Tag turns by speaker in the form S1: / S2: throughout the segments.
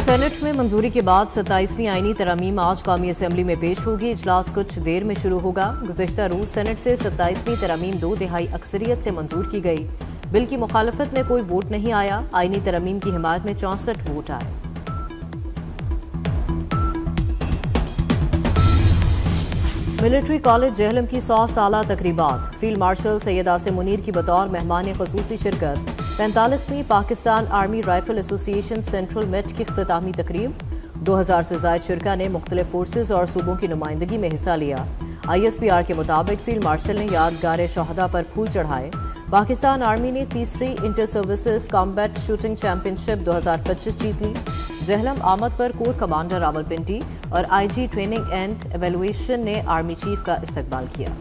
S1: Senate में मंजूरी के बाद 27वीं आईनी तरमीम आज कौमी असम्बली में पेश होगी। इजलास कुछ देर में शुरू होगा। गुज़िश्ता रोज सेनेट से 27वीं तरमीम 2/3 अक्सरियत से मंजूर की गई। बिल की मुखालफत में कोई वोट नहीं आया। आईनी तरमीम की हिमायत में 64 वोट आए। मिलिट्री कॉलेज जहलम की 100 साला तकरीबात। फील्ड मार्शल सैयद आसिम मुनीर की बतौर मेहमान ख़ुसूसी शिरकत। 45वीं Pakistan army rifle association central meet की इख्तितामी तकरीब। 2000 से ज़ायद शुरका ने मुख्तलिफ फोर्सेज और सूबों की नुमाइंदगी में हिस्सा लिया। ISPR के मुताबिक फील्ड मार्शल ने यादगार शहदा पर फूल चढ़ाए। पाकिस्तान आर्मी ने 3री inter services combat shooting championship 2025 जीत ली। जहलम आमद पर कोर कमांडर रावलपिंडी और IG ट्रेनिंग एंड एवेलुएशन ने आर्मी चीफ का इस्तकबाल किया।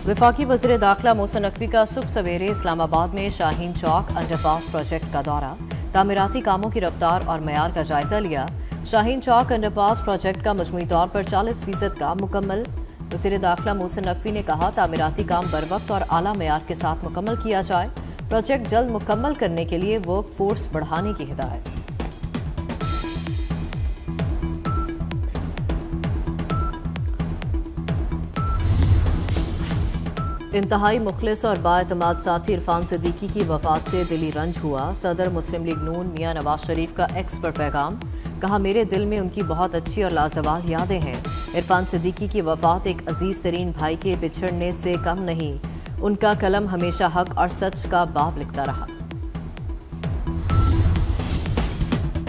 S1: वफाकी वज़ीर दाखिला मोहसिन नकवी का सुबह सवेरे इस्लामाबाद में शाहीन चौक अंडरपास प्रोजेक्ट का दौरा। तामीराती कामों की रफ्तार और मयार का जायजा लिया। शाहीन चौक अंडरपास प्रोजेक्ट का मजमूई तौर पर 40% काम मुकम्मल। वज़ीर दाखिला मोहसिन नकवी ने कहा, तामीराती काम बरवक्त और आला मयार के साथ मुकम्मल किया जाए। प्रोजेक्ट जल्द मुकम्मल करने के लिए वर्क फोर्स बढ़ाने की हिदायत। इंतहाई मुखलिस और बाएतमाद साथी इरफान सिद्दीकी की वफात से दिली रंज हुआ। सदर मुस्लिम लीग नून मियां नवाज शरीफ का एक्स पर पैगाम। कहा, मेरे दिल में उनकी बहुत अच्छी और लाजवाल यादें हैं। इरफान सिद्दीकी की वफात एक अजीज तरीन भाई के बिछड़ने से कम नहीं। उनका कलम हमेशा हक और सच का बाब लिखता रहा।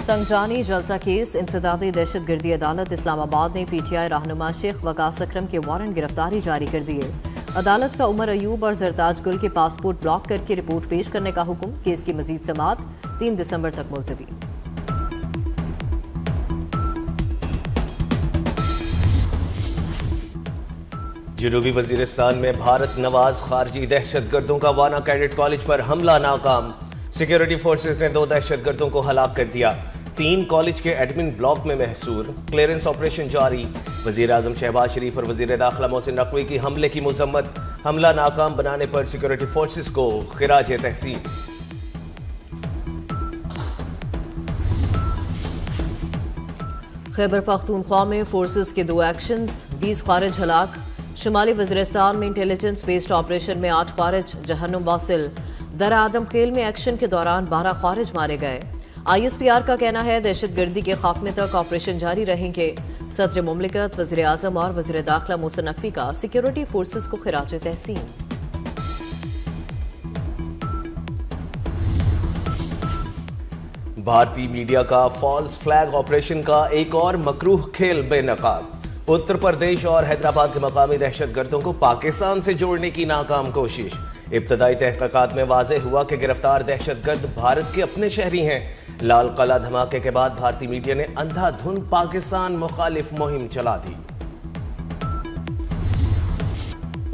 S1: संजानी जलसा केस। इंसदादी दहशतगर्दी अदालत इस्लामाबाद ने PTI रहनुमा शेख वकास अकरम के वारंट गिरफ्तारी जारी कर दिए। अदालत का उमर अयूब और जरताज गुल के पासपोर्ट ब्लॉक करके रिपोर्ट पेश करने का हुक्म। केस की मजीद समाअत 3 दिसंबर तक मुलतवी।
S2: जनूबी वजीरिस्तान में भारत नवाज खारजी दहशतगर्दों का वाना कैडेट कॉलेज पर हमला नाकाम। सिक्योरिटी फोर्सेज ने 2 दहशतगर्दों को हलाक कर दिया। 3 कॉलेज के एडमिन ब्लॉक में महसूर। क्लियरेंस ऑपरेशन जारी। वजीर आजम शहबाज शरीफ और वजीर दाखिला मोहसिन नकवी की हमले की मुजम्मत। हमला नाकाम बनाने पर सिक्योरिटी फोर्सेज को खिराज तहसीन।
S1: खैबर पख्तूनख्वा में फोर्सेज के 2 एक्शंस, 20 खारिज हलाक। शुमाली वज़ीरिस्तान में इंटेलिजेंस बेस्ड ऑपरेशन में 8 खारिज जहन्नुम वासिल। दर आदम खेल में एक्शन के दौरान 12 खारिज मारे गए। ISPR का कहना है, दहशतगर्दी के खात्मे तक ऑपरेशन जारी रहेंगे। सदर मुमलिकत वज़ीर आज़म और वज़ीर दाखिला मोहसिन नकवी का सिक्योरिटी फोर्सेज को खिराज तहसीन।
S2: भारतीय मीडिया का फॉल्स फ्लैग ऑपरेशन का एक और मकरूह खेल बेनकाब। उत्तर प्रदेश और हैदराबाद के मकामी दहशतगर्दों को पाकिस्तान से जोड़ने की नाकाम कोशिश। इब्तदाई तहकीकात में वाज़ेह हुआ कि गिरफ्तार दहशतगर्द भारत के अपने शहरी हैं। लाल किला धमाके के बाद भारतीय मीडिया ने अंधाधुंध पाकिस्तान मुखालिफ मुहिम चला दी।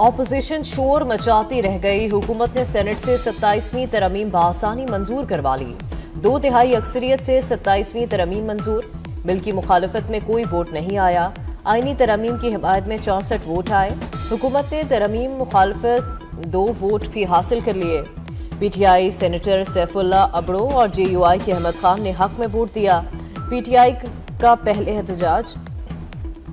S1: ऑपोजिशन शोर मचाती रह गई। हुकूमत ने सेनेट से 27वीं तरमीम बासानी मंजूर करवा ली। 2/3 अक्सरियत से 27वीं तरमीम मंजूर। बिल की मुखालफत में कोई वोट नहीं आया। आईनी तरमीम की हिमायत में 64 वोट आए। हुकूमत ने तरमीम मुखालफत 2 वोट भी हासिल कर लिए। PTI सेनेटर सैफुल्ला अबड़ो और JUI के अहमद खान ने हक में वोट दिया। PTI का पहले एहतजाज।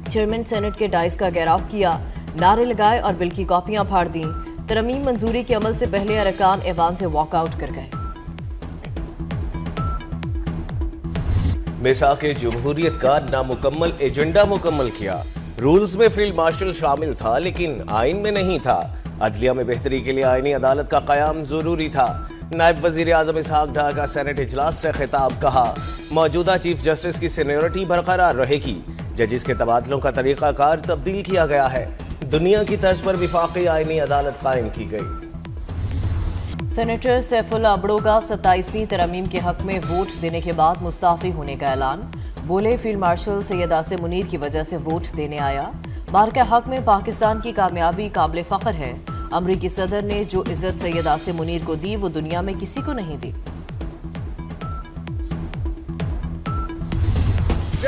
S1: चेयरमैन सेनेट के डाइस का घेराव किया, नारे लगाए और बिल की कॉपियां फाड़ दी। तरमीम मंजूरी के अमल से पहले अरकान ऐवान से वॉकआउट कर गए।
S2: मिसाके जमहूरियत का नामुकम्मल एजेंडा मुकम्मल किया। रूल्स में फील्ड मार्शल शामिल था लेकिन आइन में नहीं था। अदलिया में बेहतरी के लिए आईनी अदालत का कयाम जरूरी था। नायब वजीर आजम इसहाक डार का सेनेट इजलास से खिताब। कहा, मौजूदा चीफ जस्टिस की सीनियरिटी बरकरार रहेगी। जजिस के तबादलों का तरीकाकार तब्दील किया गया है। दुनिया की तर्ज पर विफाकी आईनी अदालत कायम की गई।
S1: सेनेटर सैफुल्ला अबड़ो का 27वीं तरमीम के हक में वोट देने के बाद मुस्ताफी होने का ऐलान। बोले, फील्ड मार्शल सैयद आसिम मुनीर की वजह से वोट देने आया। बार के हक में पाकिस्तान की कामयाबी काबिल फख्र है। अमरीकी सदर ने जो इज्जत सैयद आसिम मुनीर को दी वो दुनिया में किसी को नहीं दी।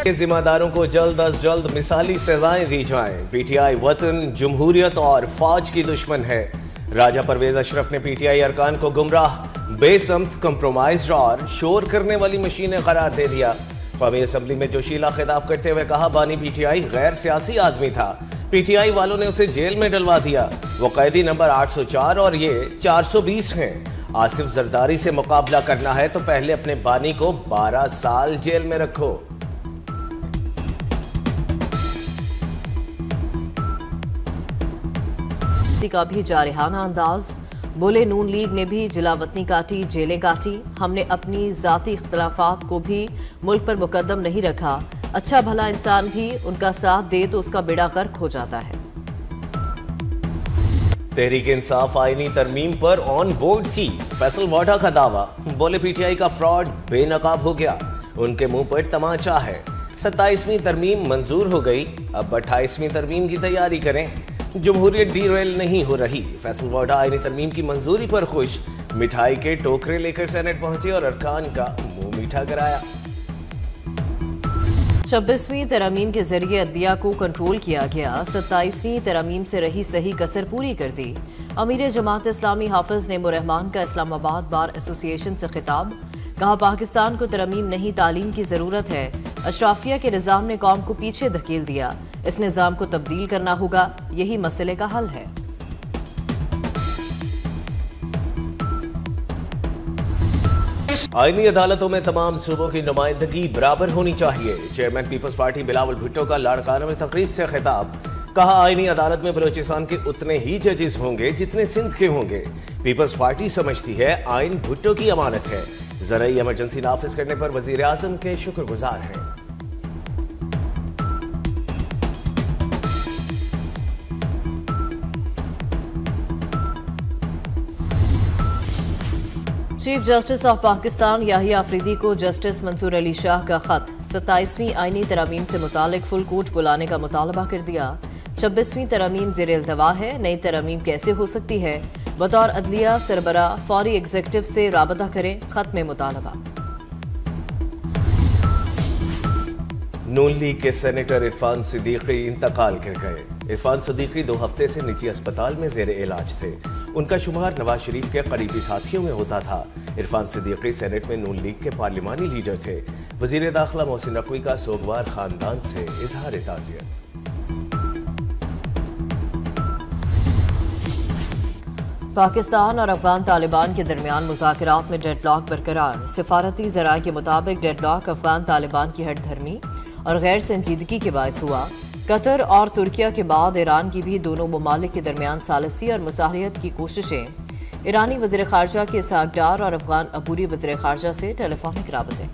S2: जिम्मेदारों को जल्द अज जल्द मिसाली सजाएं दी जाएं। PTI वतन, जमहूरियत और फौज की दुश्मन है। राजा परवेज अशरफ ने पीटीआई अरकान को गुमराह, बेसमत, कंप्रोमाइज्ड और शोर करने वाली मशीनें करार दे दिया। कौमी असेंबली में जोशीला खिताब करते हुए कहा, बानी पीटीआई गैर सियासी आदमी था, पीटीआई वालों ने उसे जेल में डलवा दिया। वो कैदी नंबर 804 और ये 420 हैं। आसिफ जरदारी से मुकाबला करना है तो पहले अपने बानी को 12 साल जेल में रखो।
S1: का भी जारहाना अंदाज, बोले नून लीग ने भी जिलावतनी काटी, जेलें काटी, हमने अपनी जाती इख्तलाफात को भी मुल्क पर मुकद्दम नहीं रखा। अच्छा भला इंसान भी उनका साथ दे तो उसका बेड़ा गर्क हो जाता है।
S2: तहरीक इंसाफ आईनी तरमीम पर ऑन बोर्ड थी, फैसल वाडा का दावा, बोले पीटीआई का फ्रॉड बेनकाब हो गया, उनके मुंह पर तमाचा है। 27वीं तरमीम मंजूर हो गई, अब 28वीं तरमीम की तैयारी करें। जमहूरियत डीरेल नहीं हो रही, फैसल वाडा आईनी तरमीम की मंजूरी पर खुश, मिठाई के टोकरे लेकर सेनेट पहुंचे और अरकान का मुंह मीठा कराया।
S1: 26वीं तरमीम के जरिए अदलिया को कंट्रोल किया गया, 27वीं तरमीम से रही सही कसर पूरी कर दी। अमीर जमात इस्लामी हाफिज नेमो रहमान का इस्लामाबाद बार एसोसिएशन से खिताब, कहा पाकिस्तान को तरमीम नहीं तालीम की जरूरत है। अशराफिया के निज़ाम ने कौम को पीछे धकेल दिया, इस निज़ाम को तब्दील करना होगा, यही मसले का हल है।
S2: आईनी अदालतों में तमाम सूबों की नुमाइंदगी बराबर होनी चाहिए, chairman Peoples Party Bilawal Bhutto का लाड़काना में तकरीब से खिताब, कहा आईनी अदालत में बलोचिस्तान के उतने ही जजेस होंगे जितने सिंध के होंगे। पीपल्स पार्टी समझती है आइन भुट्टो की अमानत है, ज़राई इमरजेंसी नाफिज करने पर वजीर आजम के शुक्रगुजार हैं।
S1: Chief justice of Pakistan Yahya Afridi को जस्टिस मंसूर अली शाह का खत, 27वीं आईनी तरमीम से मुतालिक फुल कोर्ट बुलाने का मुतालबा कर दिया। 26वीं तरमीम ज़ेर इल्तवा है, नई तरमीम कैसे हो सकती है, बतौर अदलिया सरबरा फौरी एग्जीक्यूटिव से राबता करें, खत में मुतालबा।
S2: नून लीग के सेनेटर इरफान सिद्दीकी इंतकाल कर गए। इरफान सिद्दीकी 2 हफ्ते से निजी अस्पताल में जेर इलाज थे। उनका शुमार नवाज शरीफ के करीबी साथियों में होता था। इरफान सिद्दीकी सेनेट में नून लीग के पार्लिमानी लीडर थे। वजीर दाखिला मोहसिन नकवी का सोगवार खानदान से इजहार ताज़ियत।
S1: पाकिस्तान और अफगान तालिबान के दरमियान मुज़ाकरात में डेडलॉक बरकरार, सिफारती ज़राए के मुताबिक डेडलॉक अफगान तालिबान की हट धर्मी और गैर संजीदगी के बायस हुआ। कतर और तुर्किया के बाद ईरान की भी दोनों ममालिक के दरमियान सालसी और मुसाहरत की कोशिशें। ईरानी वज़ीर ख़ारजा के इसहाक डार और अफगान अबूरी वज़ीर ख़ारजा से टेलीफोनिक राबते।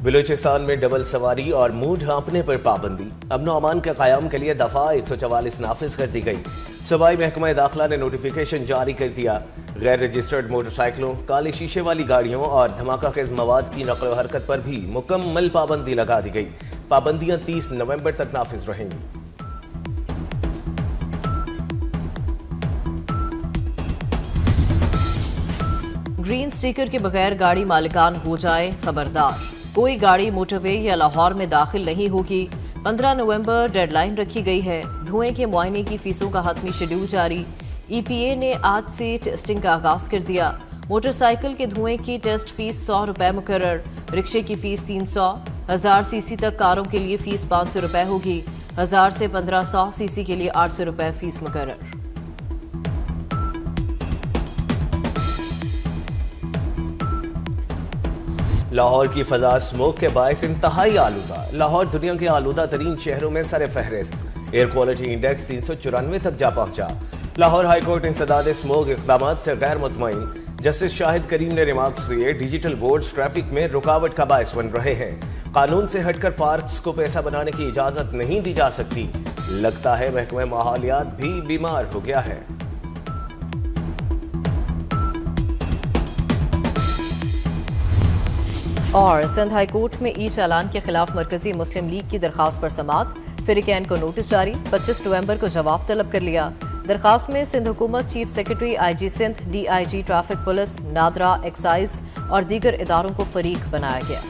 S2: बलूचिस्तान में डबल सवारी और मुंह ढांपने पर पाबंदी, अमन व अमान के क़याम के लिए दफ़ा 144 नाफिज कर दी गई। सूबाई महकमा दाखिला ने नोटिफिकेशन जारी कर दिया। गैर रजिस्टर्ड मोटरसाइकिलों, काले शीशे वाली गाड़ियों और धमाका खेज मवाद की नक़ल व हरकत पर भी मुकम्मल पाबंदी लगा दी गई। पाबंदियां 30 नवंबर तक नाफिज रहेंगी।
S1: ग्रीन स्टिकर के बगैर गाड़ी मालिकान हो जाए खबरदार, कोई गाड़ी मोटरवे या लाहौर में दाखिल नहीं होगी। 15 नवंबर डेडलाइन रखी गई है। धुएं के मुआयने की फीसों का हतमी शेड्यूल जारी। EPA ने आज से टेस्टिंग का आगाज कर दिया। मोटरसाइकिल के धुएं की टेस्ट फीस 100 रुपए मुकर्रर, रिक्शे की फीस 300, 1000 सीसी तक कारों के लिए फीस 500 रुपए होगी, 1000 से 1500 सीसी के लिए 800 रुपए फीस मुकर्रर।
S2: लाहौर की फजा स्मोक के बायस इंतहाई आलूदा, लाहौर दुनिया के आलूदा तरीन शहरों में सर फहरिस्त। एयर क्वालिटी इंडेक्स 394 तक जा पहुंचा। लाहौर हाईकोर्ट इंसदाद स्मोक इक़दामात से गैर मुतमईन। जस्टिस शाहिद करीम ने रिमार्क्स दिए, डिजिटल बोर्ड्स ट्रैफिक में रुकावट का बायस बन रहे हैं। कानून से हटकर पार्क्स को पैसा बनाने की इजाजत नहीं दी जा सकती। लगता है महकमा माहौलियात भी बीमार हो गया है।
S1: और सिंध हाई कोर्ट में ई चालान के खिलाफ मरकजी मुस्लिम लीग की दरखास्त पर समाअत, फिरिकैन को नोटिस जारी, 25 नवंबर को जवाब तलब कर लिया। दरखास्त में सिंध हुकूमत, chief secretary IG Sindh, DIG traffic police, NADRA, excise और दीगर इदारों को फरीक बनाया गया।